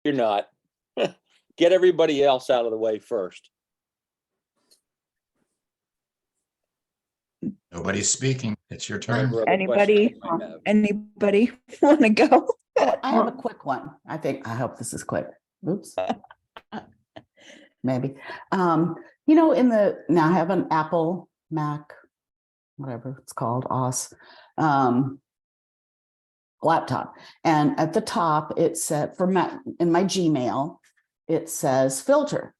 You're not. Get everybody else out of the way first. Nobody's speaking. It's your turn. Whatever other Anybody, questions you might have. anybody want to go? I have a quick one. I hope this is quick. Oops. Maybe. Now I have an Apple Mac, whatever it's called, OS, laptop. And at the top, it said in my Gmail, it says filter,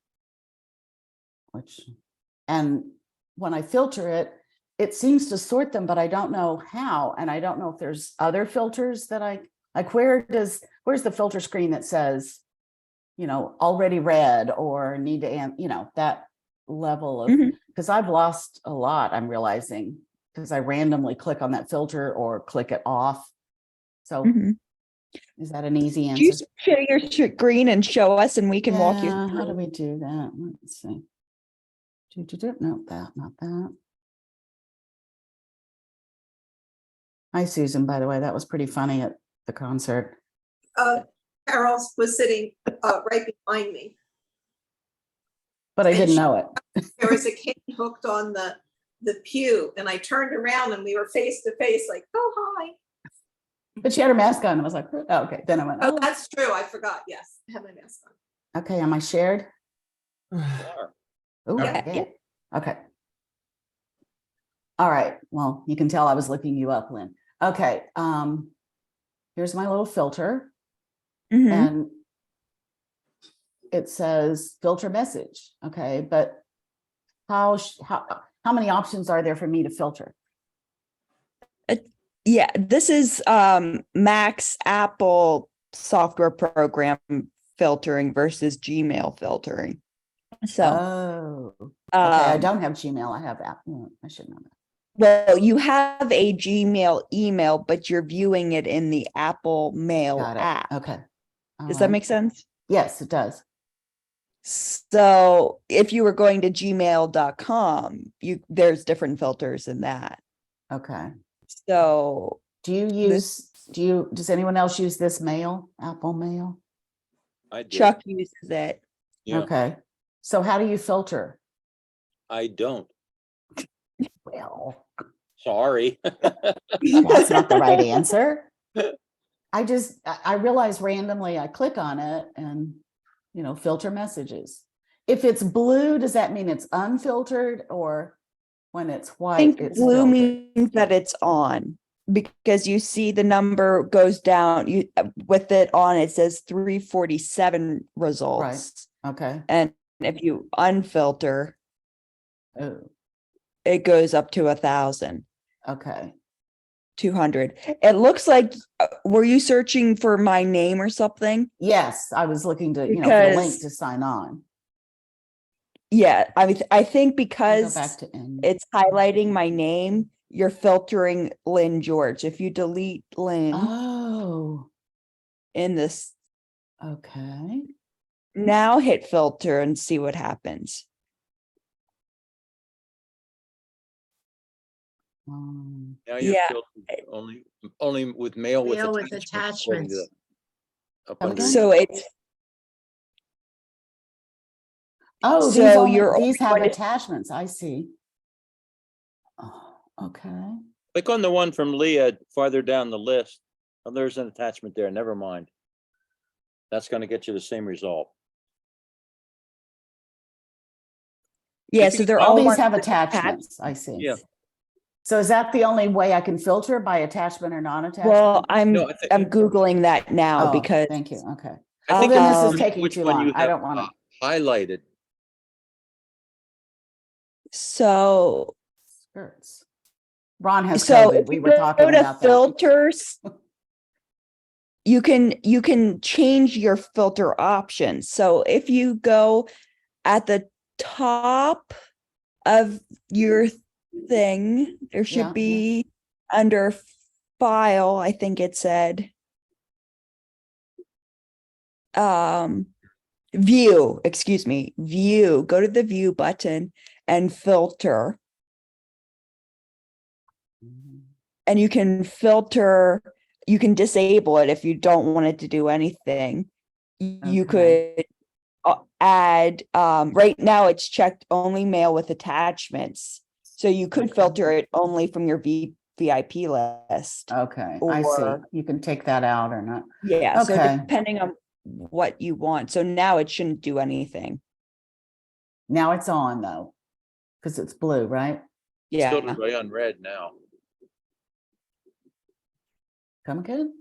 and when I filter it, it seems to sort them, but I don't know how. And I don't know if there's other filters that where's the filter screen that says, already read or need to, that level of, because I've lost a lot, I'm realizing, because I randomly click on that filter or click it off. So is that an easy answer? Do you share your screen and show us and we can walk you How do through? we do that? Let's see. No, not that. Hi, Susan, by the way, that was pretty funny at the concert. Carol was sitting right behind me. But I didn't know it. There was a cane hooked on the pew, and I turned around and we were face to face, like, oh, hi. But she had her mask on. I was like, oh, okay. Then I went, Oh, that's true. I forgot. Yes, I have my mask on. okay, am I shared? Sure. Oh, Yeah. Okay. All right. Well, you can tell I was looking you up, Lynn. Okay. Here's my little filter. And it says filter message. Okay. But how many options are there for me to filter? Yeah, this is Mac's Apple software program filtering versus Gmail filtering. So, Okay. I don't have Gmail. I have Apple. I should know that. Well, you have a Gmail email, but you're viewing it in the Apple Mail Got it. app. Okay. Does that make sense? Yes, it does. So if you were going to gmail.com, there's different filters in that. Okay. So does anyone else use this mail, Apple Mail? I do. Chuck uses it. Yeah, Okay. So how do you filter? I don't. Well, Sorry. that's not the right answer. I realize randomly I click on it and, filter messages. If it's blue, does that mean it's unfiltered, or when it's I white, think it's blue filtered? means that it's on because you see the number goes down. You with it on, it says 347 results. Okay. And if you unfilter, Oh, it goes up to 1,000. okay. 200. It looks like, were you searching for my name or something? Yes, I was looking to, for the Because- link to sign on. Yeah, I think Go because back to end. it's highlighting my name, you're filtering Lynn George. If you delete Lynn Oh, in this, okay. now hit filter and see what happens. Now you're Yeah. filtered only with mail with Mail with attachments. according to attachments. the- up Okay. under- So it's Oh, So these you're these have going to- attachments. I see. Oh, okay. Click on the one from Leah farther down the list. Oh, there's an attachment there. Never mind. That's going to get you the same result. yeah, If so you- they're All all these one have attached. attachments. I see. Yeah. So is that the only way I can filter, by attachment or non-attachment? Well, I'm No, I think- Googling that now Oh, because thank you. Okay. I Well, think then it's this is Um, determining taking which too one you long. I have, don't want to. highlighted. so Skirts. Ron has so COVID. if We you were go talking to about that. filters, you can change your filter options. So if you go at the top of your thing, there should Yeah, be under file, I think it said view, go to the view button and filter. And you can filter, you can disable it if you don't want it to do anything. You Okay. could add, right now it's checked only mail with attachments. So you could Okay. filter it only from your VIP list. Okay, I see. Or- You can take that out or not. Yeah, so Okay. depending on what you want. So now it shouldn't do anything. Now it's on though, because it's blue, right? Still Yeah. by unread now. Come again?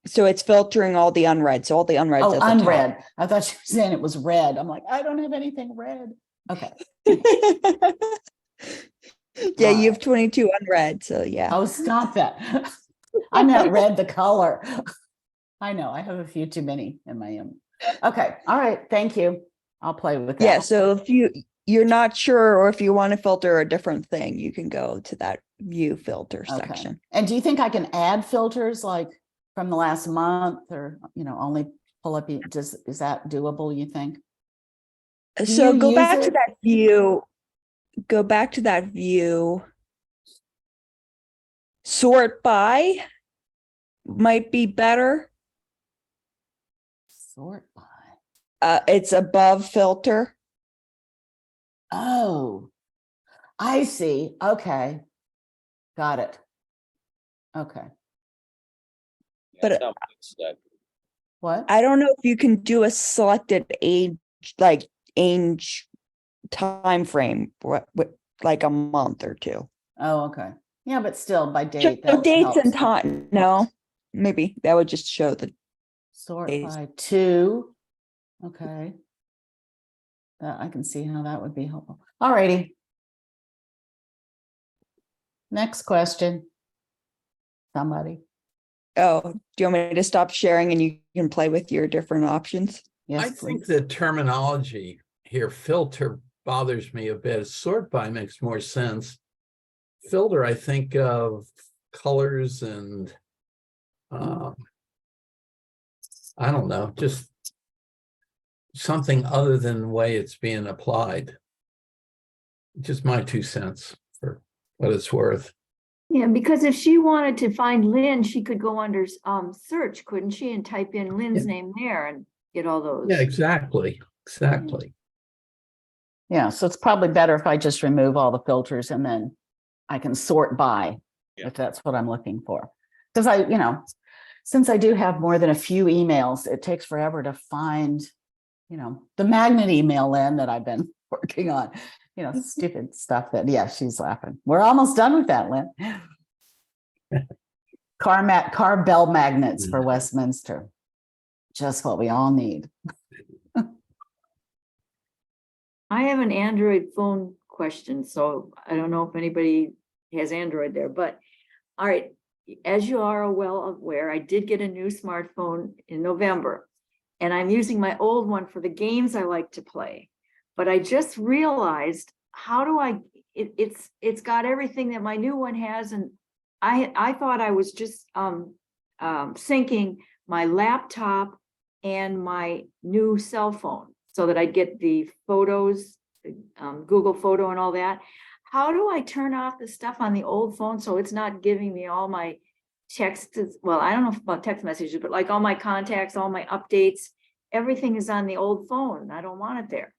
So it's filtering all the unread. So all the unreads Oh, at the top. unread. I thought you were saying it was red. I'm like, I don't have anything red. Okay. Yeah, you have Right. 22 unread. So yeah. Oh, stop that. I meant red the color. I know, I have a few too many in my Okay, all right, thank you. I'll play with that. Yeah. So if you're not sure, or if you want to filter a different thing, you can go to that view filter Okay. section. And do you think I can add filters like from the last month or, only pull up, is that doable, you think? Do So you go use back to it? that view. Go back to that view. Sort by might be better. Sort by. It's above filter. Oh, I see. Okay. Got it. Okay. But That's how it's that. What? I don't know if you can do a selected age, like age time frame, like a month or two. Oh, okay. Yeah, but still by Show date. That dates and helps. time. No, maybe that would just show the Sort days. by 2. Okay. I can see how that would be helpful. All righty. Next question. Somebody. Oh, do you want me to stop sharing and you can play with your different options? Yes, I think please. the terminology here, filter, bothers me a bit. Sort by makes more sense. Filter, I think of colors and I don't know, just something other than the way it's being applied. Just my 2 cents for what it's worth. Yeah, because if she wanted to find Lynn, she could go under search, couldn't she? And type in Lynn's name there and get all those. Yeah, exactly. Exactly. Yeah, so it's probably better if I just remove all the filters and then I can sort by, Yeah. if that's what I'm looking for. Because since I do have more than a few emails, it takes forever to find, the magnet email in that I've been working on, stupid stuff that, yeah, she's laughing. We're almost done with that, Lynn. Car bell magnets for Westminster. Just what we all need. I have an Android phone question, so I don't know if anybody has Android there, but all right, as you are well aware, I did get a new smartphone in November, and I'm using my old one for the games I like to play. But I just realized, how do it's got everything that my new one has, and I thought I was just syncing my laptop and my new cell phone so that I'd get the photos, Google Photo and all that. How do I turn off the stuff on the old phone so it's not giving me all my texts? Well, I don't know about text messages, but like all my contacts, all my updates, everything is on the old phone. I don't want it there.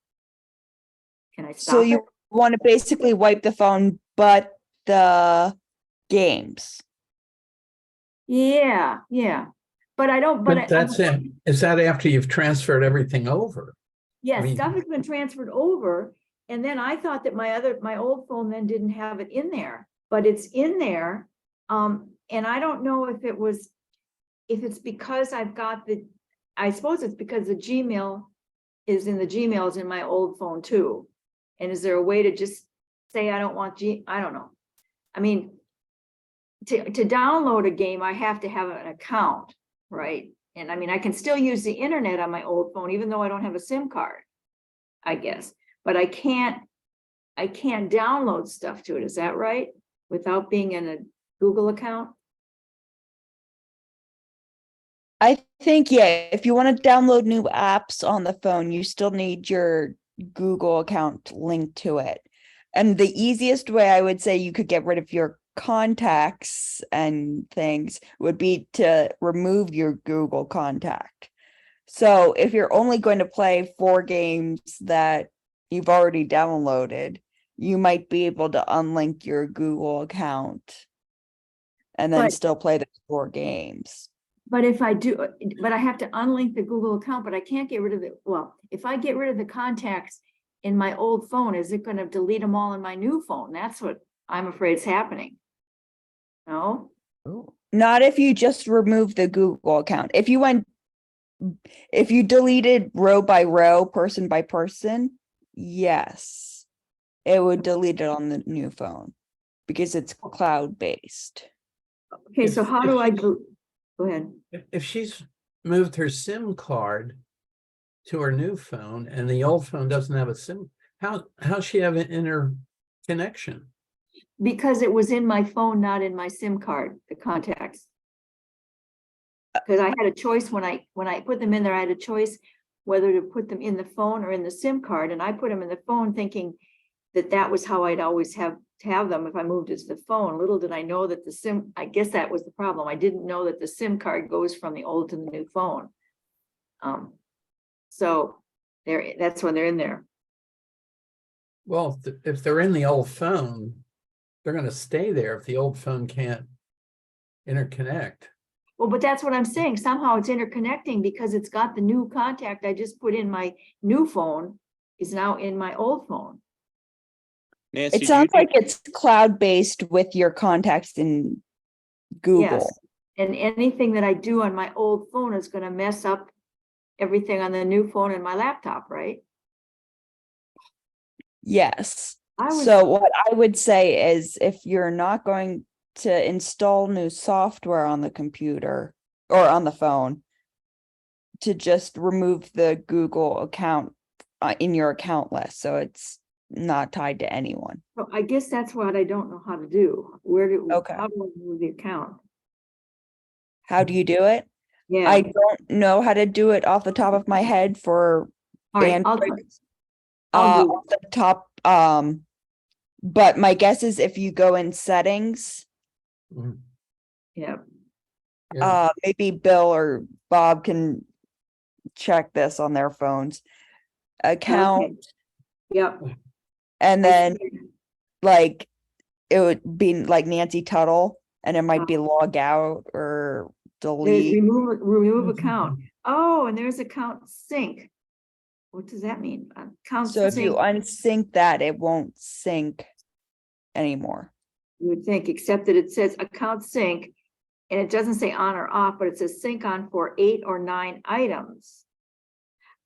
Can I stop So it? you want to basically wipe the phone, but the games. Yeah. But I don't, But that's it. Is that after you've transferred everything over? Yeah, I mean- stuff has been transferred over. And then I thought that my old phone then didn't have it in there, but it's in there. And I don't know if it's because I suppose it's because the Gmail is in my old phone too. And is there a way to just say, I don't want I don't know. I mean, to download a game, I have to have an account, right? And I mean, I can still use the internet on my old phone, even though I don't have a SIM card, I guess. But I can't download stuff to it. Is that right? Without being in a Google account? I think, yeah, if you want to download new apps on the phone, you still need your Google account linked to it. And the easiest way I would say you could get rid of your contacts and things would be to remove your Google contact. So if you're only going to play 4 games that you've already downloaded, you might be able to unlink your Google account and then But- still play the 4 games. But if I do, but I have to unlink the Google account, but I can't get rid of it. Well, if I get rid of the contacts in my old phone, is it going to delete them all in my new phone? That's what I'm afraid is happening. No? Not if you just remove the Google account. If you deleted row by row, person by person, yes, it would delete it on the new phone because it's cloud-based. Okay, so If- how if do I she's- go ahead? If she's moved her SIM card to her new phone and the old phone doesn't have a SIM, how's she have an interconnection? Because it was in my phone, not in my SIM card, the contacts. Because I had a choice when I put them in there, I had a choice whether to put them in the phone or in the SIM card, and I put them in the phone thinking that was how I'd always have them if I moved it to the phone. Little did I know that the SIM, I guess that was the problem. I didn't know that the SIM card goes from the old to the new phone. So that's when they're in there. Well, if they're in the old phone, they're gonna stay there if the old phone can't interconnect. Well, but that's what I'm saying. Somehow it's interconnecting because it's got the new contact I just put in my new phone is now in my old phone. Nancy, It do you sounds need- like it's cloud-based with your contacts in Google. Yes. And anything that I do on my old phone is going to mess up everything on the new phone and my laptop, right? Yes. I was, So what I would say is if you're not going to install new software on the computer or on the phone, to just remove the Google account in your account list. So it's not tied to anyone. so I guess that's what I don't know how to do. Okay. How do I move the account? How do you do it? Yeah. I don't know how to do it off the top of my head for All right. Android. I'll do Off the top, but my guess is if you go in settings, Mm, yeah. yeah. maybe Bill or Bob can check this on their phones. Account, Okay. Yep. and I then see. like it would be like Nancy Tuttle, and it might be log out or There's delete. remove account. Oh, and there's account sync. What does that mean? Account So if you sync, unsync that, it won't sync anymore. you would think, except that it says account sync, and it doesn't say on or off, but it says sync on for 8 or 9 items.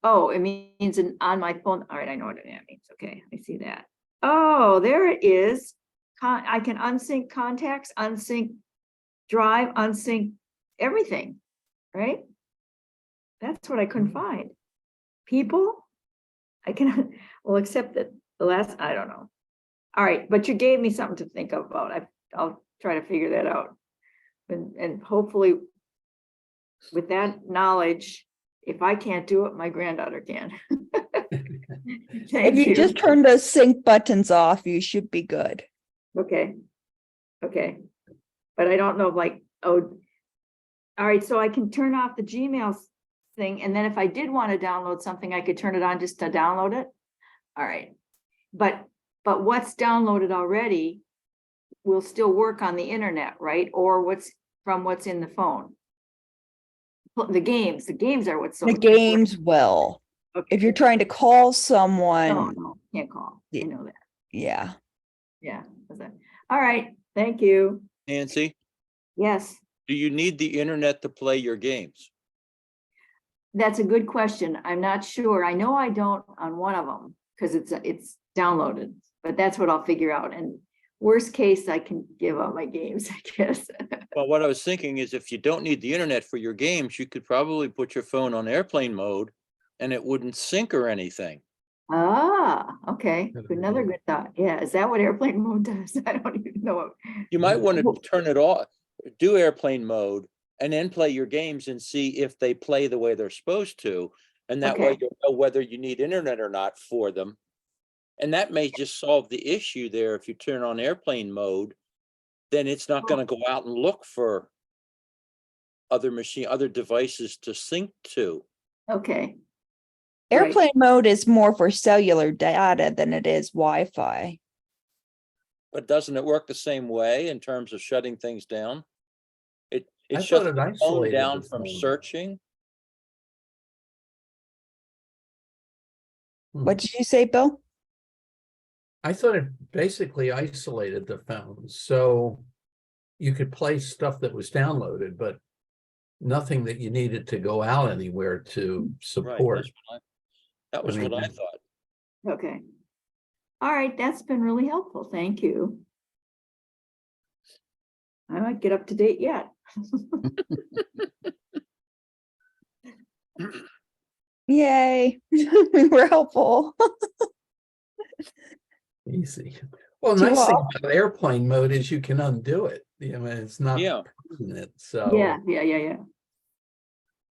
Oh, it means on my phone. All right, I know what that means. Okay, I see that. Oh, there it is. I can unsync contacts, unsync drive, unsync everything, right? That's what I couldn't find. People, I can, well, except that the last, I don't know. All right, but you gave me something to think about. I'll try to figure that out. And hopefully with that knowledge, if I can't do it, my granddaughter can. If Thank you you. just turn those sync buttons off, you should be good. Okay. Okay. But I don't know, like, oh, all right, so I can turn off the Gmail thing, and then if I did want to download something, I could turn it on just to download it. All right. But what's downloaded already will still work on the internet, right? Or what's in the phone. The games are what's. The games will. Okay. If you're trying to call someone, No, can't call. I know that. yeah. Yeah. That's it. All right. Thank you. Nancy, Yes, do you need the internet to play your games? that's a good question. I'm not sure. I know I don't on one of them because it's downloaded, but that's what I'll figure out. And worst case, I can give up my games, I guess. Well, what I was thinking is if you don't need the internet for your games, you could probably put your phone on airplane mode and it wouldn't sync or anything. Ah, okay. Good Another idea. good thought. Yeah, is that what airplane mode does? I don't even know. You might want Well- to turn it off, do airplane mode, and then play your games and see if they play the way they're supposed to. And that way Okay. you'll know whether you need internet or not for them. And that may just solve the issue there. If you turn on airplane mode, then it's not going to go out and look for other devices to sync to. Okay. Right. Airplane mode is more for cellular data than it is Wi-Fi. But doesn't it work the same way in terms of shutting things down? It I shuts thought it the phone isolated down the from phone. searching. What did you say, Bill? I thought it basically isolated the phone, so you could play stuff that was downloaded, but nothing that you needed to go out anywhere to Right. support. That was what I mean, thought. Okay. All right, that's been really helpful. Thank you. I might get up to date yet. Yay. We're helpful. Easy. Well, Too nice thing hot. about airplane mode is you can undo it. You know, it's not Yeah. permanent, so. Yeah.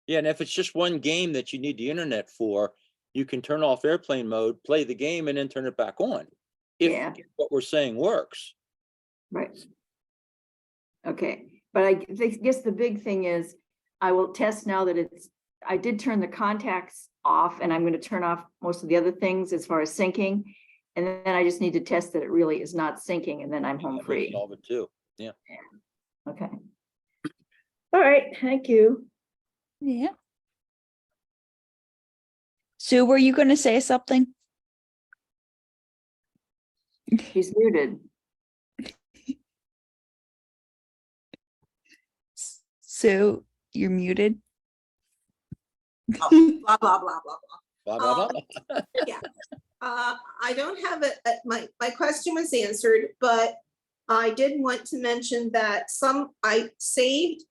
Yeah, and if it's just one game that you need the internet for, you can turn off airplane mode, play the game, and then turn it back on. If Yeah. what we're saying works. Right. Okay, but I guess the big thing is I will test now that I did turn the contacts off, and I'm going to turn off most of the other things as far as syncing. And then I just need to test that it really is not syncing, and then I'm home That may free. solve it too. Yeah. Okay. All right, thank you. Yeah. Sue, were you going to say something? She's muted. Sue, you're muted. Blah, blah, blah, blah, blah. Blah, blah, blah. I don't have it, my question was answered, but I did want to mention that I saved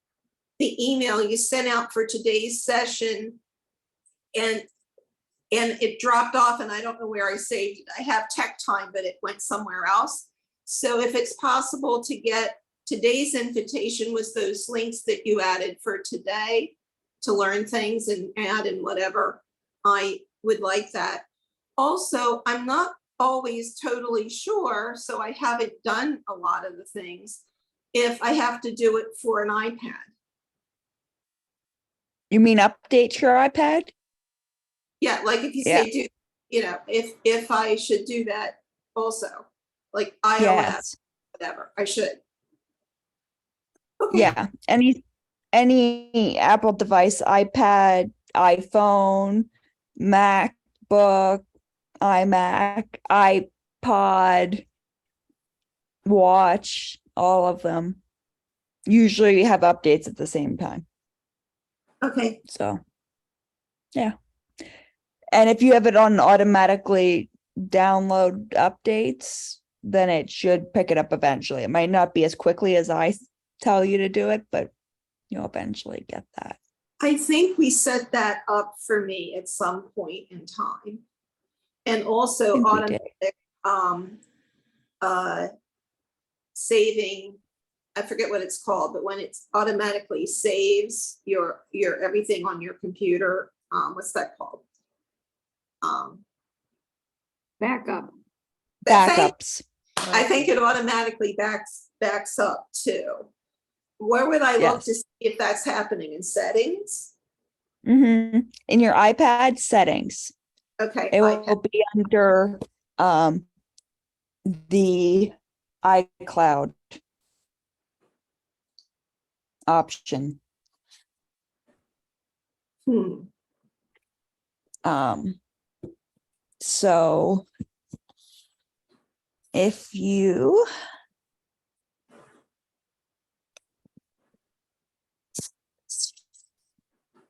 the email you sent out for today's session, and it dropped off, and I don't know where I saved it. I have tech time, but it went somewhere else. So if it's possible to get today's invitation with those links that you added for today to learn things and add and whatever, I would like that. Also, I'm not always totally sure, so I haven't done a lot of the things, if I have to do it for an iPad. You mean update your iPad? Yeah, like if you Yeah. say do, if I should do that also, like iOS, Yes. whatever, I should. Okay. Yeah. Any Apple device, iPad, iPhone, MacBook, iMac, iPod, watch, all of them usually have updates at the same time. Okay, So, yeah. And if you have it on automatically download updates, then it should pick it up eventually. It might not be as quickly as I tell you to do it, but you'll eventually get that. I think we set that up for me at some point in time. And also think we did. automatic saving, I forget what it's called, but when it's automatically saves your everything on your computer, what's that called? Backup. Backups. I think it automatically backs up too. Where would I look to Yes. see if that's happening? In settings? In your iPad settings, Okay, it will be under the iCloud option. So if you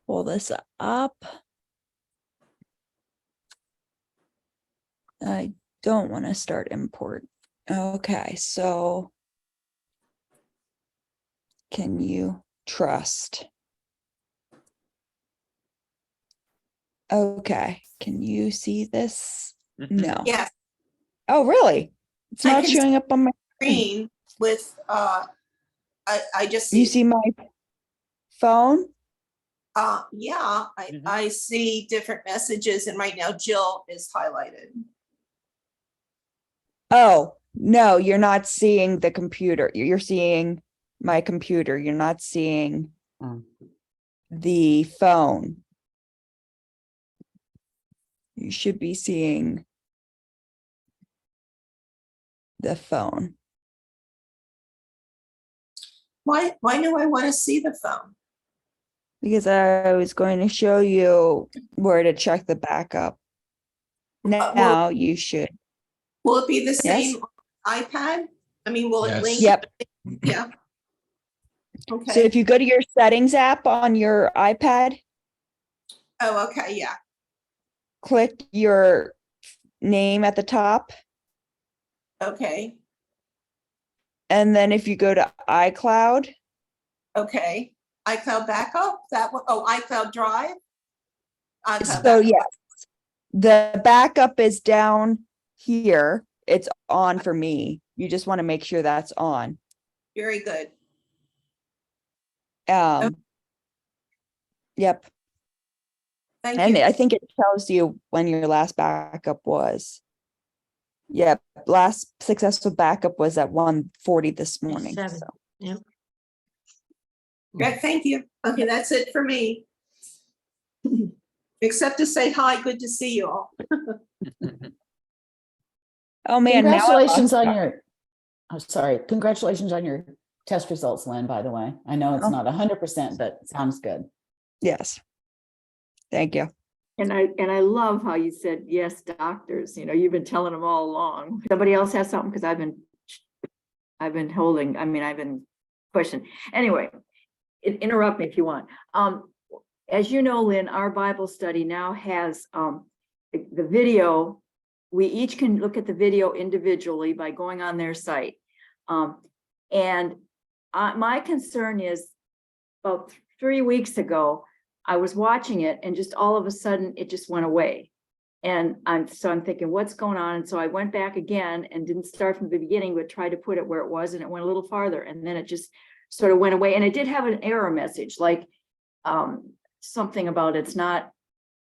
pull this up, I don't want to start import. Okay, so can you trust? Okay, can you see this? No. yes, Oh, really? It's I not can showing up on my screen with I just You see my phone? yeah, I see different messages, and right now Jill is highlighted. Oh, no, you're not seeing the computer. You're seeing my computer. You're not seeing the phone. you should be seeing the phone. Why do I want to see the phone? Because I was going to show you where to check the backup. Now you should. Will it be the Yes. same iPad? I mean, will it Yes. link? Yep. Yeah. So Okay. if you go to your settings app on your iPad, Oh, okay. Yeah. click your name at the top. Okay. And then if you go to iCloud, Okay. iCloud backup, that one, oh, iCloud Drive? iCloud so backup. yes, the backup is down here. It's on for me. You just want to make sure that's on. Very good. Yep. Thank And you. I think it tells you when your last backup was. Yep, last successful backup was at 1:40 this morning. 7. So. Yep. Great, thank you. Okay, that's it for me. Except to say hi, good to see you all. Oh man, now I Congratulations lost on your, oh, sorry, congratulations on your test results, Lynn, by the way. I know it's Oh. not 100%, but it sounds good. Yes. Thank you. And I love how you said, yes, doctors, you've been telling them all along. Somebody else has something, because I've been holding, I've been questioning. Anyway, interrupt me if you want. As you know, Lynn, our Bible study now has the video. We each can look at the video individually by going on their site. And my concern is, about 3 weeks ago, I was watching it and just all of a sudden it just went away. And I'm thinking, what's going on? And so I went back again and didn't start from the beginning, but tried to put it where it was, and it went a little farther, and then it just sort of went away. And it did have an error message, like something about it's not,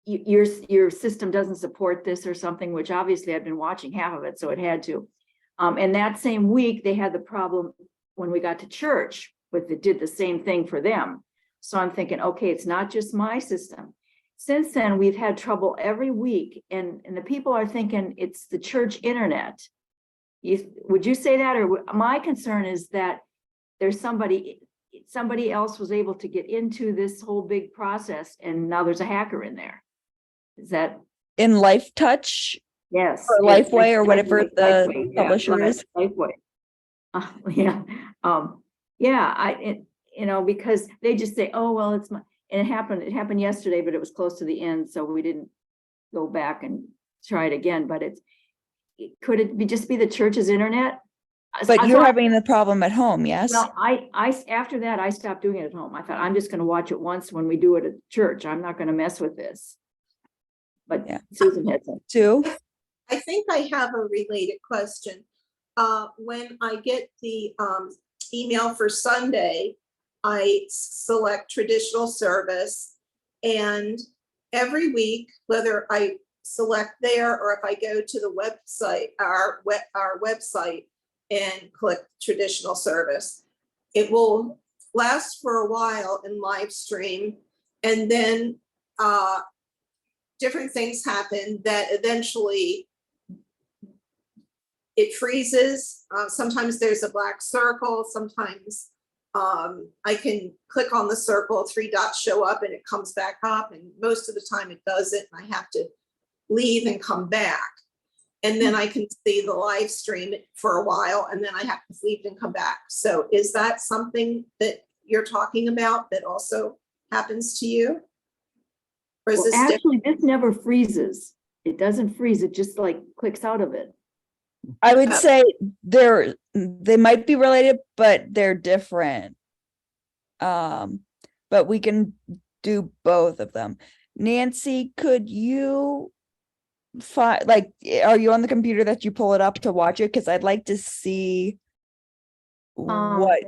your system doesn't support this or something, which obviously I've been watching half of it, so it had to. And that same week they had the problem when we got to church with it, did the same thing for them. So I'm thinking, okay, it's not just my system. Since then, we've had trouble every week, and the people are thinking it's the church internet. Would you say that? Or my concern is that there's somebody else was able to get into this whole big process, and now there's a hacker in there. Is that? In Life Touch Yes. or Lifeway or whatever the Lifeway, yeah, publisher right, is. Lifeway. Yeah. Because they just say, oh, well, it's my, and it happened yesterday, but it was close to the end, so we didn't go back and try it again. But could it just be the church's internet? But you're having the problem at home, yes? Well, after that, I stopped doing it at home. I thought, I'm just going to watch it once when we do it at church. I'm not going to mess with this. But Yeah. Susan had some. Sue? I think I have a related question. When I get the email for Sunday, I select traditional service, and every week, whether I select there or if I go to the website, our website, and click traditional service, it will last for a while in live stream, and then different things happen that eventually it freezes. Sometimes there's a black circle. Sometimes I can click on the circle, 3 dots show up and it comes back up. And most of the time it doesn't. And I have to leave and come back. And then I can see the live stream for a while, and then I have to leave and come back. So is that something that you're talking about that also happens to you? Or is Well, this actually, this never freezes. It doesn't freeze. It just like clicks out of it. I would say they might be related, but they're different. But we can do both of them. Nancy, could you find, like, are you on the computer that you pull it up to watch it? Because I'd like to see what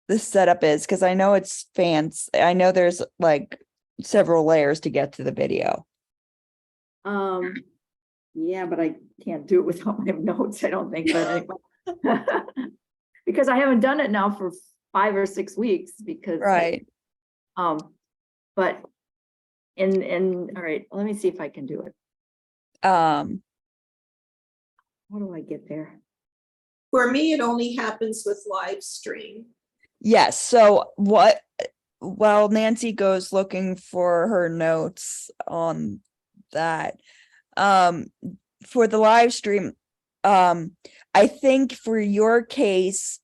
the setup is, because I know it's fancy. I know there's like several layers to get to the video. Yeah, but I can't do it without my notes, I don't think, but anyway. Because I haven't done it now for 5 or 6 weeks because. Right. But all right, let me see if I can do it. Um, How do I get there? For me, it only happens with live stream. yes, so while Nancy goes looking for her notes on that, for the live stream, I think for your case,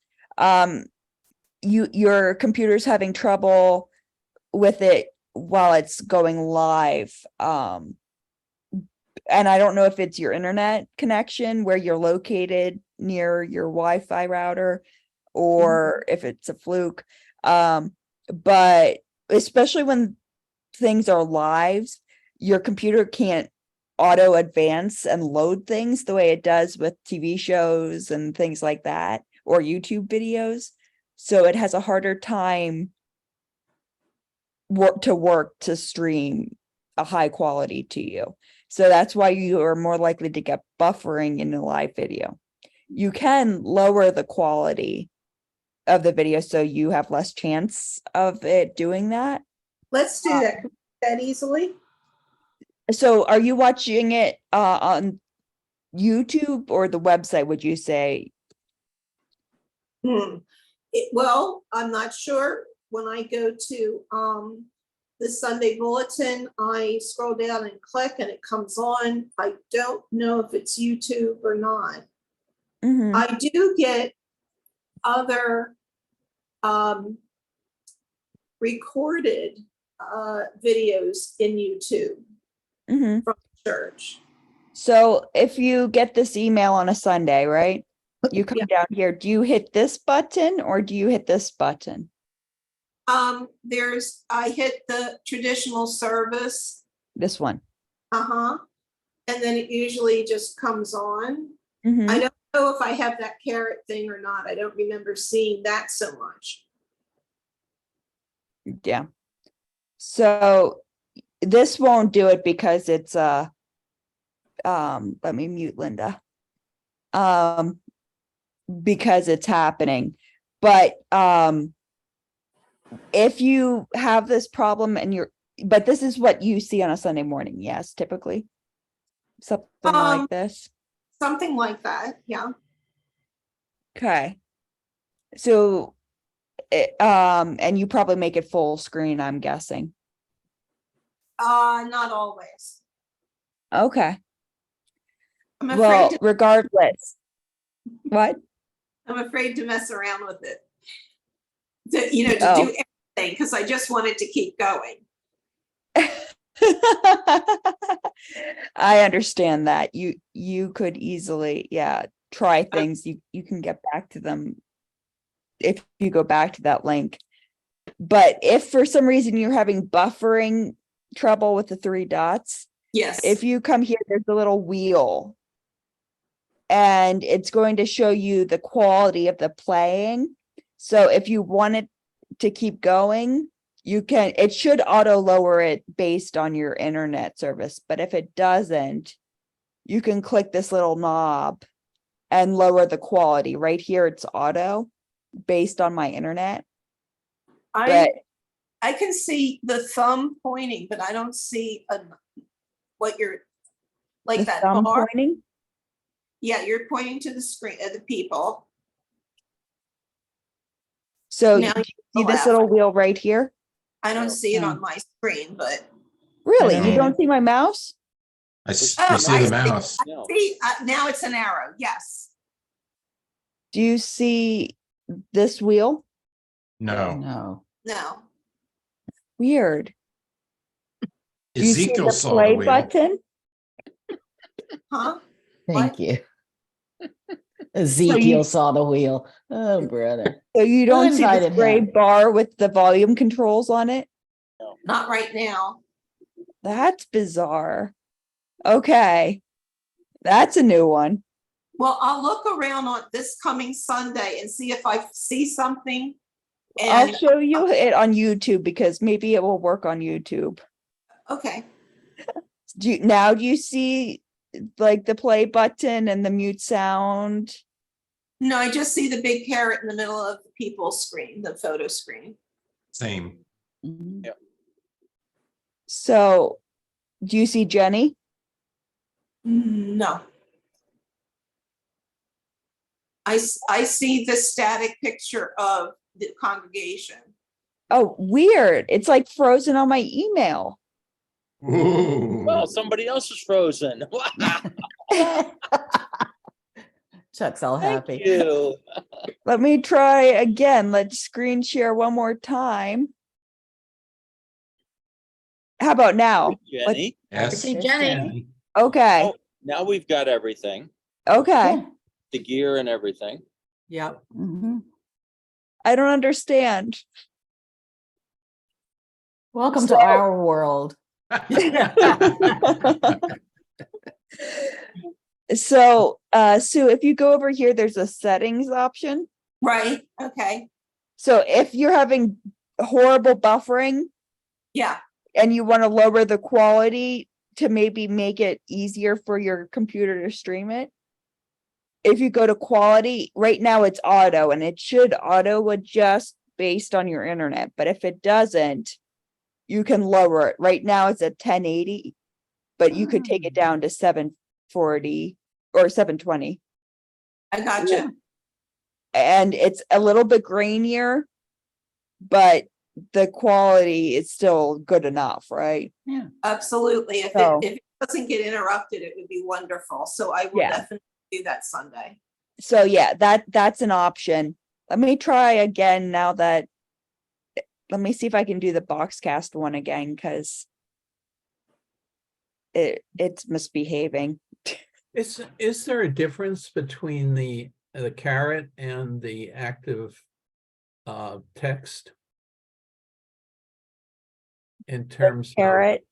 your computer's having trouble with it while it's going live. And I don't know if it's your internet connection where you're located near your Wi-Fi router or if it's a fluke. But especially when things are live, your computer can't auto advance and load things the way it does with TV shows and things like that, or YouTube videos. So it has a harder time work to stream a high quality to you. So that's why you are more likely to get buffering in a live video. You can lower the quality of the video so you have less chance of it doing that. Let's do that easily. So are you watching it on YouTube or the website, would you say? Well, I'm not sure. When I go to the Sunday bulletin, I scroll down and click and it comes on. I don't know if it's YouTube or not. Mhm. I do get other recorded videos in YouTube Mhm. from church. So if you get this email on a Sunday, right? You come down here, do you hit this button or do you hit this button? I hit the traditional service. This one. And then it usually just comes on. Mhm. I don't know if I have that carrot thing or not. I don't remember seeing that so much. Yeah. So this won't do it because it's let me mute Linda. Because it's happening. But if you have this problem and but this is what you see on a Sunday morning, yes, typically. Something like this. Something like that, yeah. Okay. So and you probably make it full screen, I'm guessing. Not always. Okay. I'm Well, regardless. What? I'm afraid to mess around with it. To do everything, because I just want it to keep going. I understand that. You could easily, try things. You can get back to them if you go back to that link. But if for some reason you're having buffering trouble with the 3 dots, Yes. if you come here, there's a little wheel. And it's going to show you the quality of the playing. So if you want it to keep going, it should auto lower it based on your internet service. But if it doesn't, you can click this little knob and lower the quality. Right here, it's auto based on my internet. I can see the thumb pointing, but I don't see what you're like that thumb bar. pointing. Yeah, you're pointing to the screen of the people. So Now you see this little wheel right here? I don't see it on my screen, but Really? No. You don't see my mouse? I see I the see. mouse. see, now it's an arrow. Yes. Do you see this wheel? No. No. Weird. Do you see Ezekiel the saw play the wheel. button? Huh? Thank What? you. Ezekiel saw the wheel. Oh, brother. So you don't see the invited gray him? bar with the volume controls on it? Not right now. That's bizarre. Okay. That's a new one. Well, I'll look around on this coming Sunday and see if I see something. I'll And show you it on YouTube because maybe it will work on YouTube. okay. Do you see like the play button and the mute sound? No, I just see the big carrot in the middle of the people's screen, the photo screen. Same. So do you see Jenny? No. I see the static picture of the congregation. Oh, weird. It's like frozen on my email. Well, Ooh. somebody else is frozen. Chuck's all Thank happy. you. Let me try again. Let's screen share one more time. How about now? Jenny, Yes. See Yes, Jenny. Okay, oh, now we've got everything, okay. Yeah. the gear and everything. Yep. Mhm. I don't understand. Welcome So- to our world. So, Sue, if you go over here, there's a settings option. Right, okay, So if you're having horrible buffering yeah, and you want to lower the quality to maybe make it easier for your computer to stream it, if you go to quality, right now it's auto and it should auto adjust based on your internet. But if it doesn't, you can lower it. Right now it's at 1080, but you could take it down to 740 or 720. I gotcha. And it's a little bit grainier, but the quality is still good enough, right? Yeah. Absolutely. If So- it doesn't get interrupted, it would be wonderful. So I will Yeah. definitely do that Sunday. So yeah, that's an option. Let me try again now that, let me see if I can do the Boxcast one again, because it's misbehaving. Is there a difference between the caret and the active text? In terms of Carrot.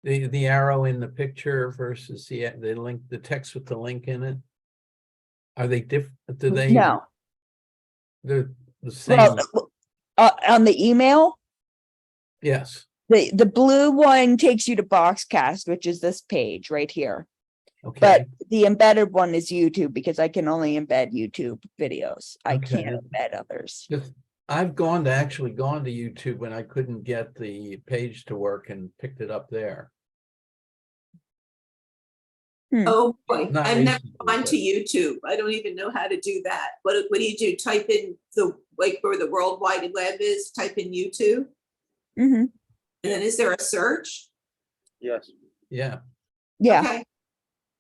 the arrow in the picture versus the link, the text with the link in it? Are they different? Do they? No. They're the same. Well, on the email, Yes. the blue one takes you to Boxcast, which is this page right here. Okay. But the embedded one is YouTube because I can only embed YouTube videos. I Okay. can't embed others. Just, I've actually gone to YouTube when I couldn't get the page to work and picked it up there. Oh, boy, Not I've never recently, gone but- to YouTube. I don't even know how to do that. What do you do? Type in like where the World Wide Web is, type in YouTube? Hmm. And then is there a search? Yes. Yeah. Yeah. Okay.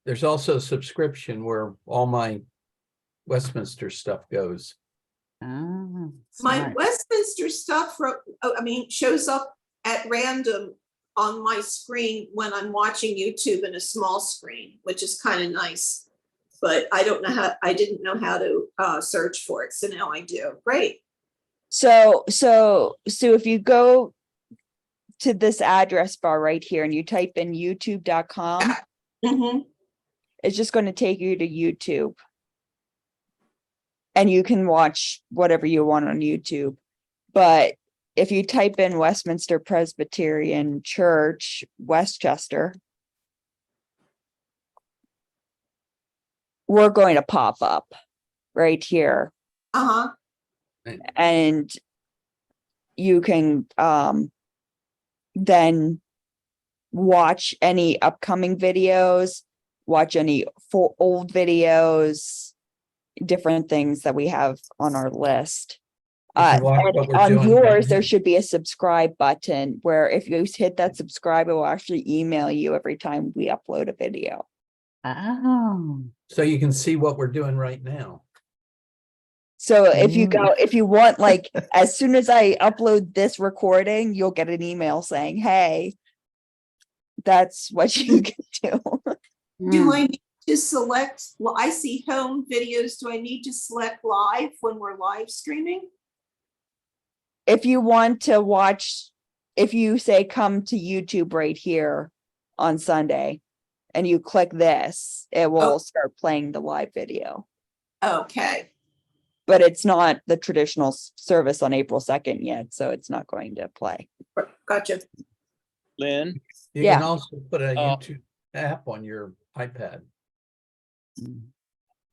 There's also a subscription where all my Westminster stuff goes. Ah, My smart. Westminster stuff, shows up at random on my screen when I'm watching YouTube in a small screen, which is kind of nice. But I didn't know how to search for it. So now I do. Great. So if you go to this address bar right here and you type in youtube.com, Mm-hmm. it's just going to take you to YouTube. And you can watch whatever you want on YouTube. But if you type in Westminster Presbyterian Church, Westchester, we're going to pop up right here. Uh-huh. And you can then watch any upcoming videos, watch any old videos, different things that we have on our list. You can watch And what we're on doing right yours, there now. should be a subscribe button where if you hit that subscribe, it will actually email you every time we upload a video. Oh, So you can see what we're doing right now. So if you Mm. go, if you want, like, as soon as I upload this recording, you'll get an email saying, hey, that's what you can do. Do I need to select, well, I see home videos. Do I need to select live when we're live streaming? If you want to watch, if you say come to YouTube right here on Sunday and you click this, it will start playing the live video. Okay. But it's not the traditional service on April 2nd yet, so it's not going to play. Gotcha. Lynn, You Yeah. can also put a Uh, YouTube app on your iPad. to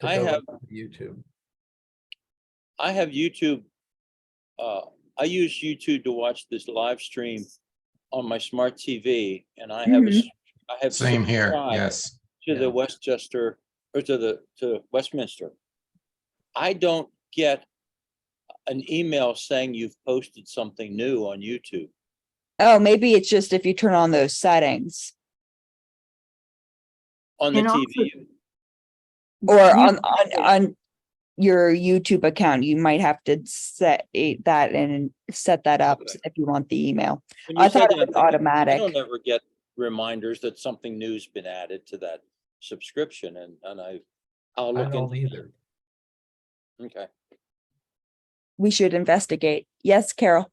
I go have- to YouTube. I have YouTube. I use YouTube to watch this live stream on my smart TV, and I have Mhm. I have Same here, subscribed yes. to the Yeah. Westchester or to Westminster, I don't get an email saying you've posted something new on YouTube. Oh, maybe it's just if you turn on those settings On the And also- TV. or You- on your YouTube account, you might have to set that and set that up Okay. if you want the email. When you I said thought it that, was I don't automatic. ever get reminders that something new's been added to that subscription, and I'll I look don't into either. that. Okay. We should investigate. Yes, Carol.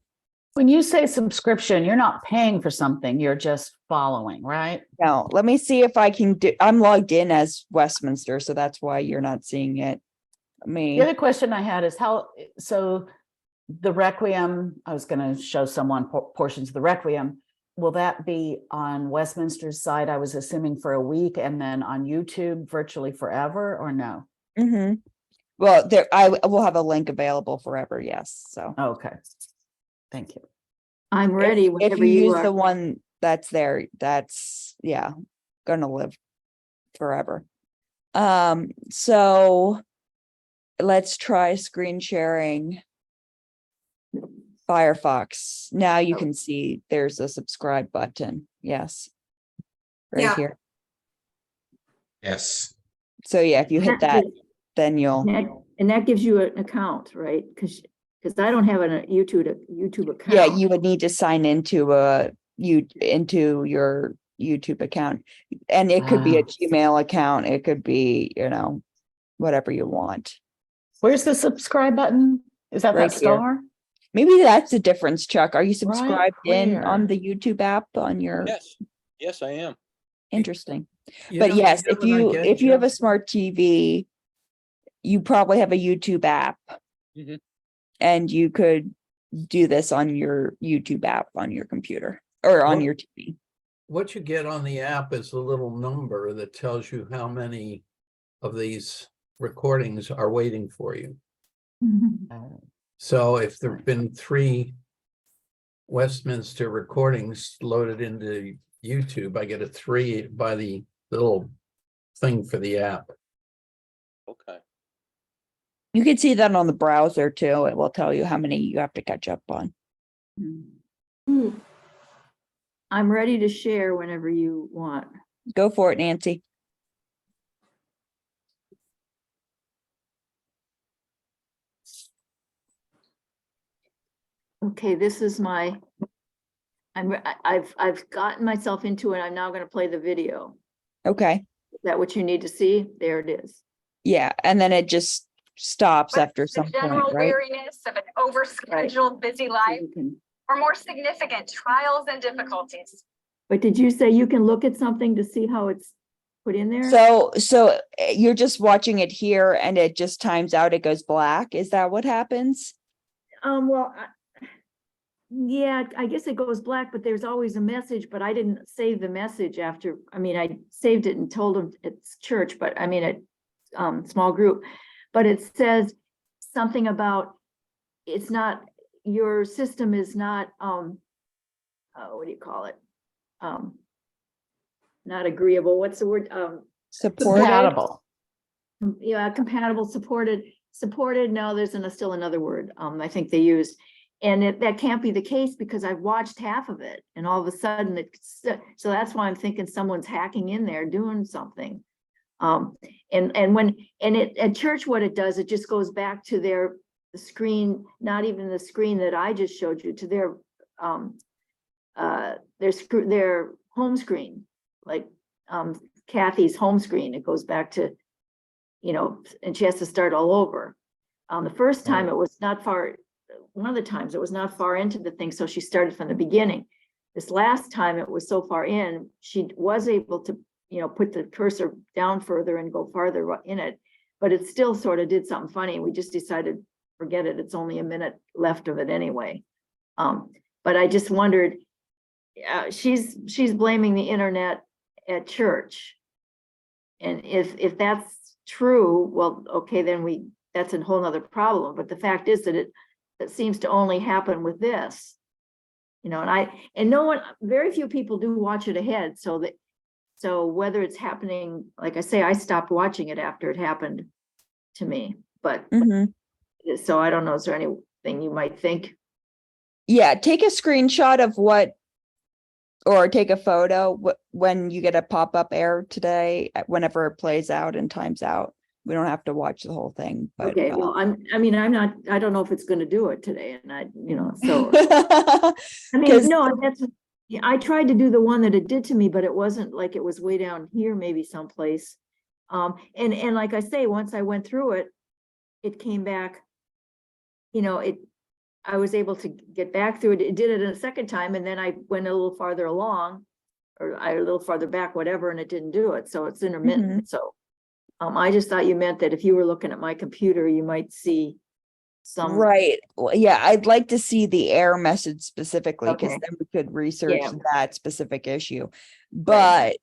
When you say subscription, you're not paying for something, you're just following, right? Now, let me see if I can do, I'm logged in as Westminster, so that's why you're not seeing it. Me. The other question I had is so the Requiem, I was going to show someone portions of the Requiem. Will that be on Westminster's side, I was assuming for a week, and then on YouTube virtually forever, or no? Mm-hmm. Well, there, I will have a link available forever, yes, so. Okay. Thank you. I'm ready If whenever you you use are. the one that's there, that's, yeah, gonna live forever. So let's try screen sharing Firefox. Now you can see there's a subscribe button. Yes. Right Yeah. here. Yes. So yeah, if you hit that, then you'll, And that gives you an account, right? Because I don't have a YouTube account. yeah, you would need to sign into into your YouTube account. And it could be a Ah. Gmail account. It could be, whatever you want. Where's the subscribe button? Is that Right that here. star? Maybe that's the difference, Chuck. Are you subscribed in where? on the YouTube app on your, Yes, yes, I am. interesting. You But know, yes, know what I get, if you have a Jeff? smart TV, you probably have a YouTube app. Mhm. And you could do this on your YouTube app on your computer or on What- your TV. What you get on the app is a little number that tells you how many of these recordings are waiting for you. Oh. So if there've been 3 Westminster recordings loaded into YouTube, I get a 3 by the little thing for the app. Okay. You can see that on the browser too. It will tell you how many you have to catch up on. Hmm. I'm ready to share whenever you want. Go for it, Nancy. Okay, this is my, I've gotten myself into it. I'm now going to play the video. Okay. Is that what you need to see? There it is. Yeah. And then it just stops But after the some point, general right? weariness of an overscheduled, busy life, You can- or more significant trials and difficulties. But did you say you can look at something to see how it's put in there? So you're just watching it here and it just times out, it goes black. Is that what happens? Well, yeah, I guess it goes black, but there's always a message, but I didn't save the message after, I saved it and told them it's church, but small group, but it says something about, it's not, your system is not, what do you call it? Not agreeable, what's the word? Supported? Compatible. Yeah, compatible, supported, no, there's still another word, I think they used. And that can't be the case because I've watched half of it and all of a sudden so that's why I'm thinking someone's hacking in there doing something. At church, what it does, it just goes back to the screen, not even the screen that I just showed you, to their home screen, like Kathy's home screen. It goes back to, and she has to start all over. The first time it was not far. One of the times it was not far into the thing, so she started from the beginning. This last time it was so far in, she was able to, put the cursor down further and go farther in it, but it still sort of did something funny. We just decided, forget it. It's only a minute left of it anyway. But I just wondered, she's blaming the internet at church. And if that's true, well, okay, then that's a whole nother problem. But the fact is that it seems to only happen with this, and no one, very few people do watch it ahead. So So whether it's happening, like I say, I stopped watching it after it happened to me, but Mhm. so I don't know, is there anything you might think? Yeah, take a screenshot of what, or take a photo when you get a pop-up error today, whenever it plays out and times out. We don't have to watch the whole thing, but. Okay, well, I don't know if it's gonna do it today and so. I mean, 'Cause- no, that's, yeah, I tried to do the one that it did to me, but it wasn't like it was way down here, maybe someplace. And like I say, once I went through it, it came back. I was able to get back through it. It did it a second time, and then I went a little farther along, or a little farther back, whatever, and it didn't do it. So it's intermittent. So, I just thought you meant that if you were looking at my computer, you might see some. Right. Well, yeah, I'd like to see the error message specifically, because Okay. then we could research Yeah. that specific issue. But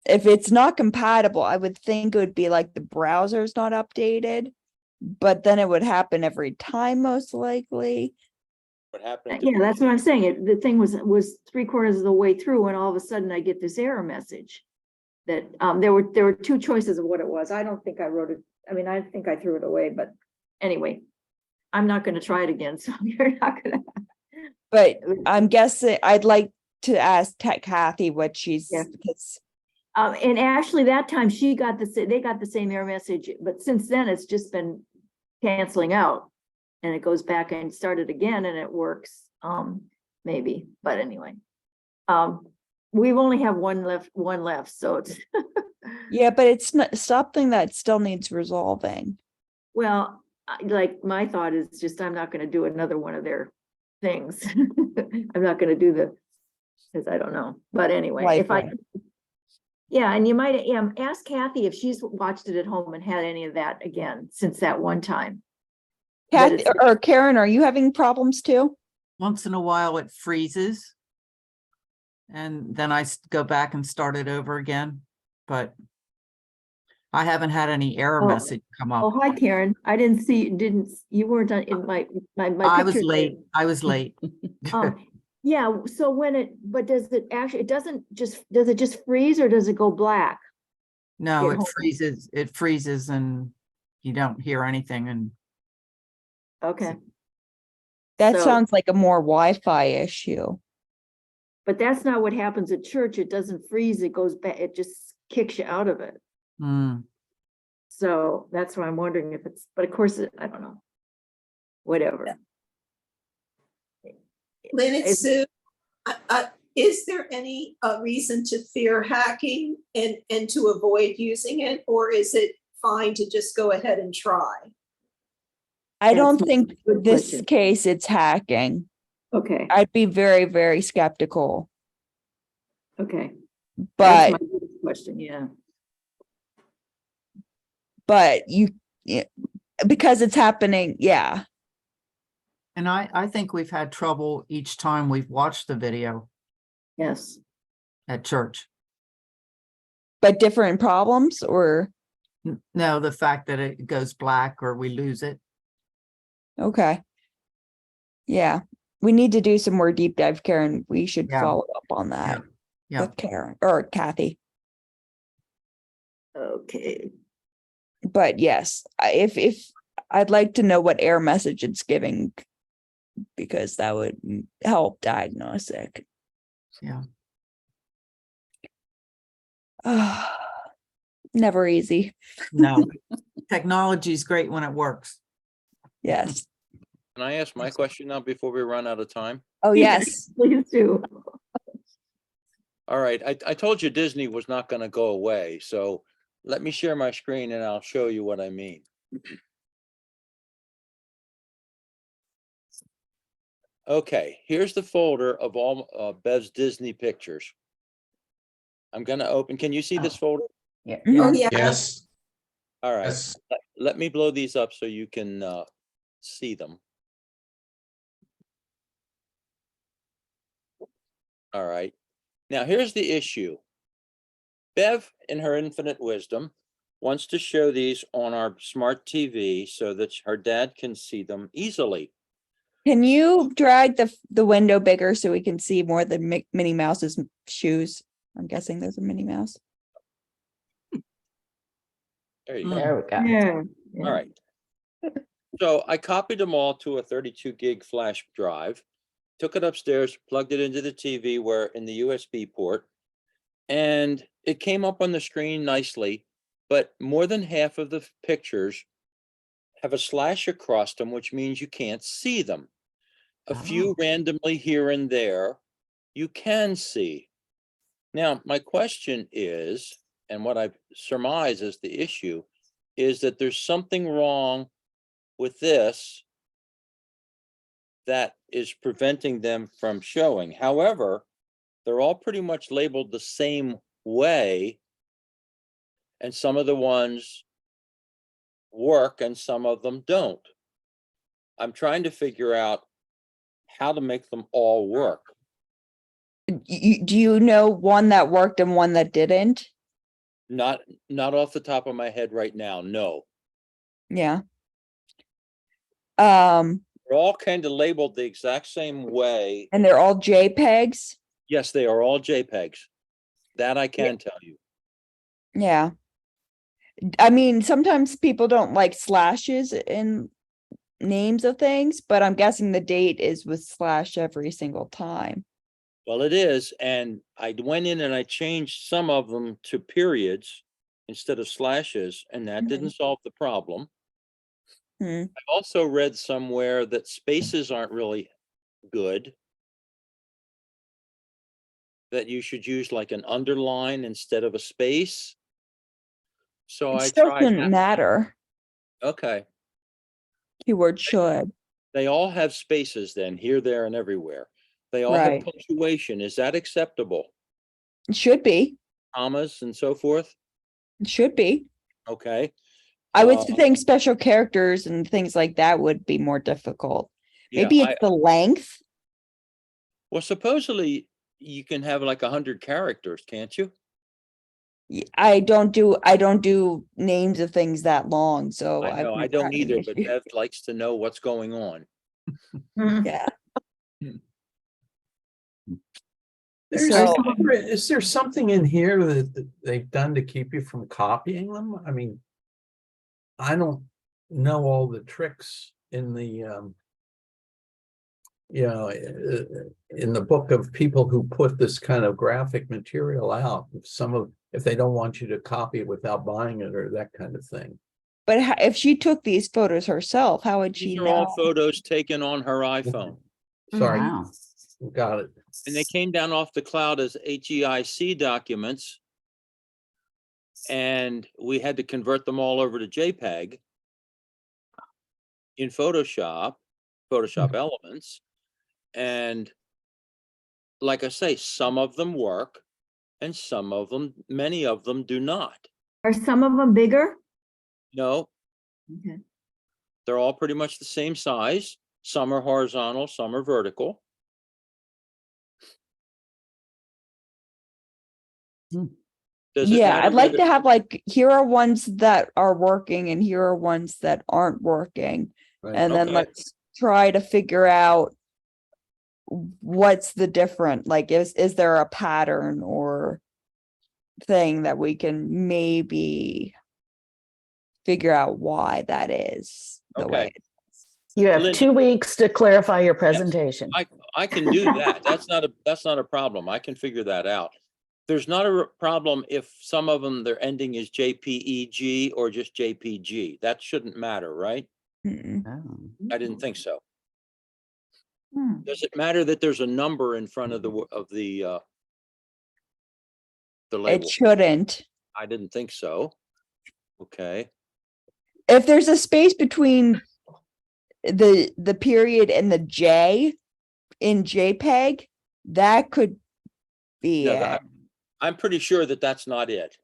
if it's not compatible, I would think it would be like the browser's not updated, but then it would happen every time, most likely. What happened? Yeah, that's what I'm saying. The thing was 3/4 of the way through, and all of a sudden I get this error message. That there were two choices of what it was. I don't think I wrote it. I mean, I think I threw it away, but anyway, I'm not gonna try it again, so you're not gonna. But I'm guessing I'd like to ask Kathy what she's, Yeah. because And Ashley, that time they got the same error message, but since then it's just been canceling out. And it goes back and started again and it works, maybe, but anyway. We've only have one left, so it's. yeah, but it's not something that still needs resolving. Well, like my thought is just, I'm not gonna do another one of their things. I'm not gonna do because I don't know, but anyway, if I. Likely. Yeah, and you might, ask Kathy if she's watched it at home and had any of that again since that one time. But Kathy it's- or Karen, are you having problems too? Once in a while it freezes. And then I go back and start it over again, but I haven't had any error Oh. message come Oh, up. hi, Karen. I didn't see, you weren't in my I was picture late. I was late. Yeah, so but does it actually, does it just freeze or does it go black? No, Get home. it freezes and you don't hear anything and Okay, That So- sounds like a more Wi-Fi issue. but that's not what happens at church. It doesn't freeze, it goes back, it just kicks you out of it. So that's why I'm wondering if it's, but of course, I don't know. Whatever. Lynn, It's- it's Sue. Is there any reason to fear hacking and to avoid using it? Or is it fine to just go ahead and try? I That's don't my think good this question. case it's hacking. Okay, I'd be very, very skeptical, okay. That's but my biggest question, yeah. yeah, because it's happening, yeah. and I think we've had trouble each time we've watched the video Yes. at church. But different problems, or No, the fact that it goes black or we lose it. okay. Yeah, we need to do some more deep dive, Karen. We should Yeah. follow up on that Yeah. with Karen or Okay. But yes, if I'd like to know what error message it's giving, because that would help diagnostic. Yeah. Never easy. No, technology is great when it works. Yes. Can I ask my question now before we run out of time? Oh, yes. Please do. All right, I told you Disney was not gonna go away, so let me share my screen and I'll show you what I mean. Okay, here's the folder of all Bev's Disney pictures. I'm gonna open, can you see this folder? Yeah. Oh, yeah. Yes, All right, yes. let me blow these up so you can see them. All right, now here's the issue. Bev, in her infinite wisdom, wants to show these on our smart TV so that her dad can see them easily. Can you drag the window bigger so we can see more than Minnie Mouse's shoes? I'm guessing those are Minnie Mouse. There you Mm. go. There we go. Yeah. All right. So I copied them all to a 32 gig flash drive, took it upstairs, plugged it into the TV where in the USB port, and it came up on the screen nicely, but more than half of the pictures have a slash across them, which means you can't see them. A few Oh. randomly here and there, you can see. Now, my question is, and what I surmise is the issue, is that there's something wrong with this that is preventing them from showing. However, they're all pretty much labeled the same way. And some of the ones work and some of them don't. I'm trying to figure out how to make them all work. Do you know one that worked and one that didn't? Not off the top of my head right now, no. Yeah. They're all kind of labeled the exact same way. And they're all JPEGs. Yes, they are all JPEGs. That I can tell you. Yeah. I mean, sometimes people don't like slashes in names of things, but I'm guessing the date is with slash every single time. Well, it is, and I went in and I changed some of them to periods instead of slashes, and that didn't solve the problem. Hmm. I also read somewhere that spaces aren't really good. That you should use like an underline instead of a space. So It I still tried shouldn't that. matter. Okay, Keyword should. they all have spaces then, here, there, and everywhere. They all have Right. punctuation. Is that acceptable? It should be. Commas and so forth? It should be. Okay. I would Uh, think special characters and things like that would be more difficult. Yeah, Maybe it's the length. well, supposedly you can have like 100 characters, can't you? I don't do names of things that long, so I I've know, I never don't had an either, but issue. Bev likes to know what's going on. Yeah. There's, So- is there something in here that they've done to keep you from copying them? I mean, I don't know all the tricks in the, in the book of people who put this kind of graphic material out. If they don't want you to copy it without buying it or that kind of thing. But if she took these photos herself, how would she These are all know? photos taken on her iPhone. Sorry, Wow. got it. And they came down off the cloud as HEIC documents. And we had to convert them all over to JPEG in Photoshop Elements. And like I say, some of them work and many of them do not. Are some of them bigger? No, Okay. they're all pretty much the same size. Some are horizontal, some are vertical. Does it Yeah, matter I'd like whether- to have like, here are ones that are working and here are ones that aren't working. Right. And then Okay. let's try to figure out what's the different, like, is there a pattern or thing that we can maybe figure out why that is the way. Okay. it is. You have Linda. 2 weeks to clarify your presentation. I can do that. That's not a problem. I can figure that out. There's not a problem if some of them, their ending is JPEG or just JPG. That shouldn't matter, right? Mm-mm. Oh. I didn't think so. Hmm. Does it matter that there's a number in front of the It label? shouldn't. I didn't think so. Okay, If there's a space between the period and the J in JPEG, that could be No, it. I'm pretty sure that that's not it.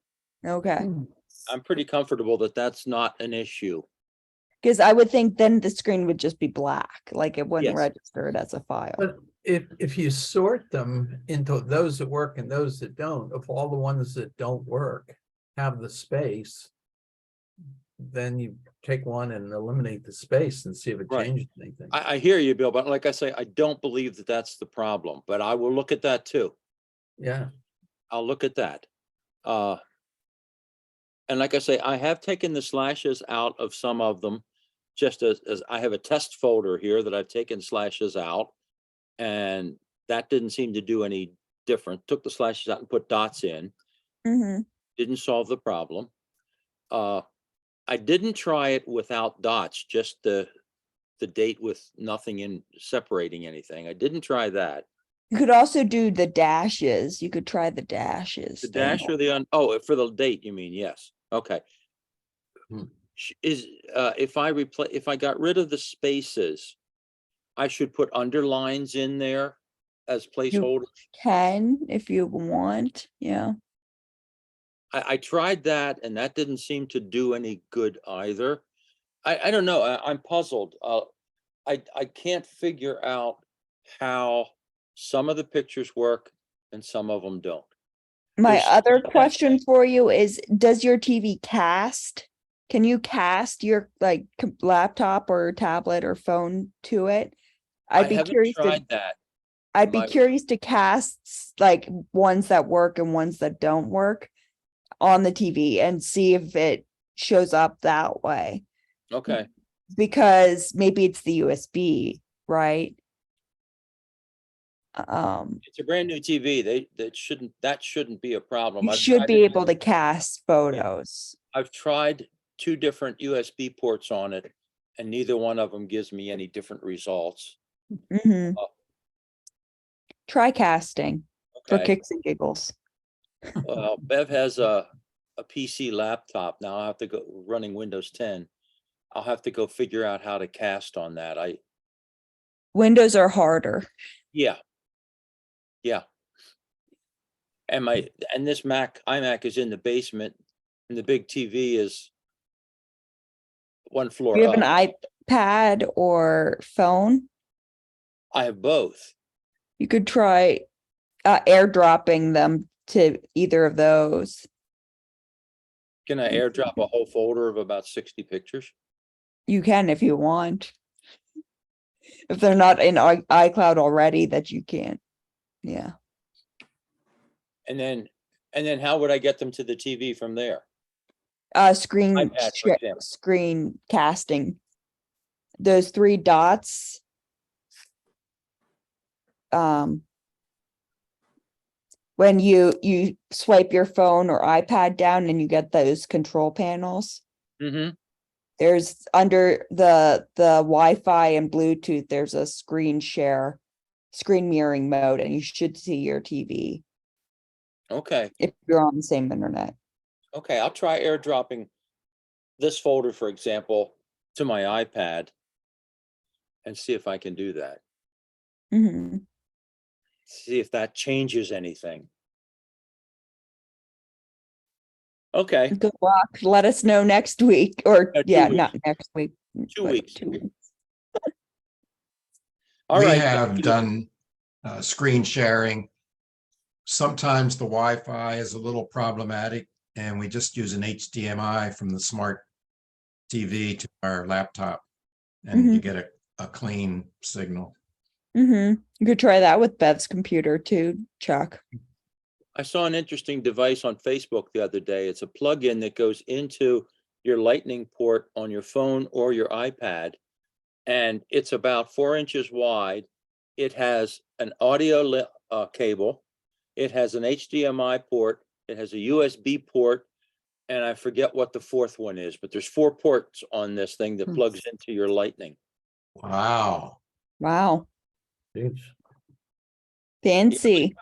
Okay. Hmm. I'm pretty comfortable that that's not an issue. Because I would think then the screen would just be black, like it wouldn't Yes. register it as a file. But if you sort them into those that work and those that don't, if all the ones that don't work have the space, then you take one and eliminate the space and see if it Right. changes anything. I hear you, Bill, but like I say, I don't believe that that's the problem, but I will look at that too. Yeah, I'll look at that. And like I say, I have taken the slashes out of some of them, just as I have a test folder here that I've taken slashes out. And that didn't seem to do any different. Took the slashes out and put dots in. Mm-hmm. Didn't solve the problem. I didn't try it without dots, just the date with nothing in separating anything. I didn't try that. You could also do the dashes. You could try the dashes. The thing. dash or the oh, for the date, you mean? Yes. Okay. Hmm. Is if I got rid of the spaces, I should put underlines in there as placeholders. Can if you want. Yeah. I tried that and that didn't seem to do any good either. I don't know. I'm puzzled. I can't figure out how some of the pictures work and some of them don't. My There's other some- question for you is, does your TV cast? Can you cast your like laptop or tablet or phone to it? I I'd be haven't curious to tried that. I'd be My- curious to cast like ones that work and ones that don't work on the TV and see if it shows up that way. Okay. Because maybe it's the USB, right? It's a brand new TV. That shouldn't be a problem. You I've should tried be it. able to cast photos. I've tried 2 different USB ports on it, and neither one of them gives me any different results. Mhm. Oh. Try casting for Okay. kicks and giggles. Well, Bev has a PC laptop. Now I'll have to go running Windows 10. I'll have to go figure out how to cast on that. Windows are harder. Yeah. Yeah. And this iMac is in the basement and the big TV is 1 floor Do you have up. an iPad or phone? I have both. You could try airdropping them to either of those. Can I airdrop a whole folder of about 60 pictures? You can if you want. If they're not in iCloud already, that you can't. Yeah. And then how would I get them to the TV from there? Screen iPad, for example. screen casting. Those 3 dots. When you swipe your phone or iPad down and you get those control panels, Mm-hmm. there's under the Wi-Fi and Bluetooth, there's a screen mirroring mode, and you should see your TV Okay. if you're on the same internet. Okay. I'll try airdropping this folder, for example, to my iPad and see if I can do that. Hmm. See if that changes anything. Okay. Good luck. Let us know next week, or Yeah, 2 yeah, weeks. not next week. 2 but weeks. 2 weeks. All We right. have done screen sharing. Sometimes the Wi-Fi is a little problematic and we just use an HDMI from the smart TV to our laptop and you get a clean signal. You could try that with Bev's computer too, Chuck. I saw an interesting device on Facebook the other day. It's a plug-in that goes into your lightning port on your phone or your iPad. And it's about 4 inches wide. It has an audio cable. It has an HDMI port. It has a USB port. And I forget what the 4th one is, but there's 4 ports on this thing that plugs into your lightning. Wow. Wow. Jeez. Fancy.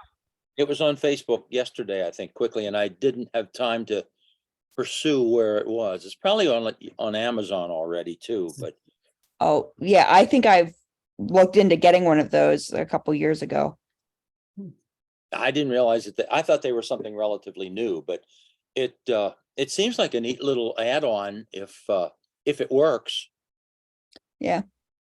It was on Facebook yesterday, I think, quickly, and I didn't have time to pursue where it was. It's probably on Amazon already too, but Oh, yeah, I think I've looked into getting one of those a couple years ago. I didn't realize that. I thought they were something relatively new, but it seems like a neat little add-on if it works. Yeah.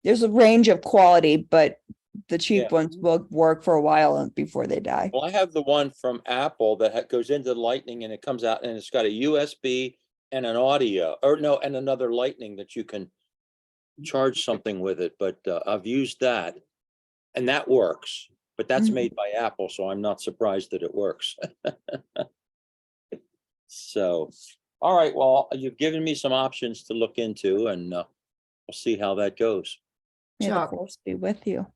There's a range of quality, but the cheap Yeah. ones will work for a while before they die. Well, I have the one from Apple that goes into the lightning and it comes out and it's got a USB and an audio, or no, and another lightning that you can charge something with it. But I've used that and that works. but that's Mhm. made by Apple, so I'm not surprised that it works. So, all right, well, you've given me some options to look into, and we'll see how that goes. May the Chuck. force be with you.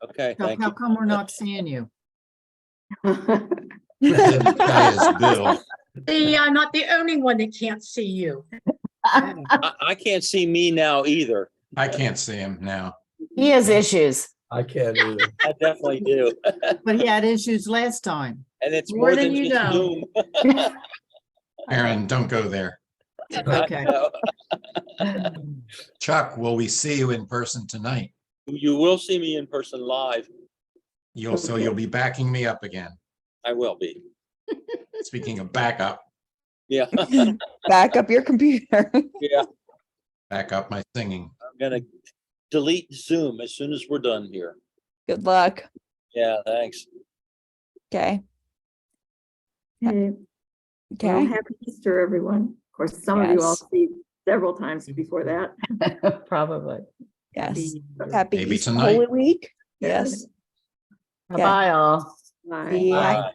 Okay, Chuck, thank how you. come we're not seeing you? Didn't pay his bill. See, I'm not the only one that can't see you. I can't see me now either. I can't see him now. He has issues. I can't either. I definitely do. But he had issues last time. And it's More more than than you just know. Zoom. Aaron, don't go there. Okay. Chuck, will we see you in person tonight? You will see me in person live. So you'll be backing me up again. I will be. Speaking of backup, Yeah, Back up your computer. yeah. back up my singing. I'm gonna delete Zoom as soon as we're done here. Good luck. Yeah, thanks. Okay. Okay, well, Okay. happy Easter, everyone. Of course, some of you I'll Yes. see several times before that. Probably. Yes. Easter. Happy Maybe Easter tonight. Holy Week. Yes. Bye all. Bye. See ya. Bye.